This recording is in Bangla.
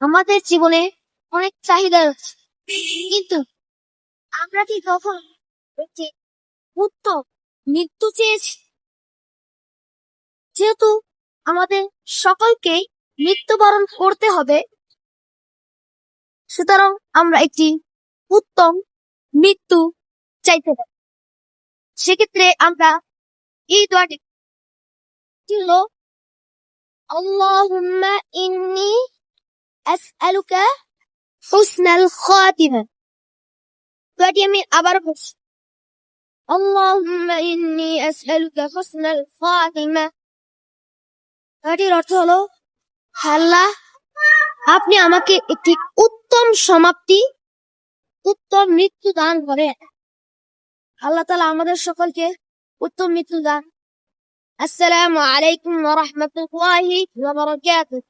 আমাদের জীবনে অনেক চাহিদা আছে, কিন্তু আমরা কি কখন একটি উত্তম মৃত্যু চেয়েছি? যেহেতু আমাদের সকলকেই মৃত্যুবরণ করতে হবে, সুতরাং আমরা একটি উত্তম মৃত্যু চাইতে পারি। সেক্ষেত্রে আমরা এই দোয়াটি হলো, আল্লাহুম্মা ইন্নী আসআলুকা হুসনাল খাতিমা। দোয়াটি আমি আবার বলছি, আল্লাহুম্মা ইন্নী আসআলুকা হুসনাল খাতিমা। দোয়াটির অর্থ হলো, আল্লাহ, আপনি আমাকে একটি উত্তম সমাপ্তি, উত্তম মৃত্যু দান করেন। আল্লাহ তাআলা আমাদের সকলকে উত্তম মৃত্যু দান। আসসালামু আলাইকুম ওয়া রাহমাতুল্লাহি ওয়া বারাকাতুহু।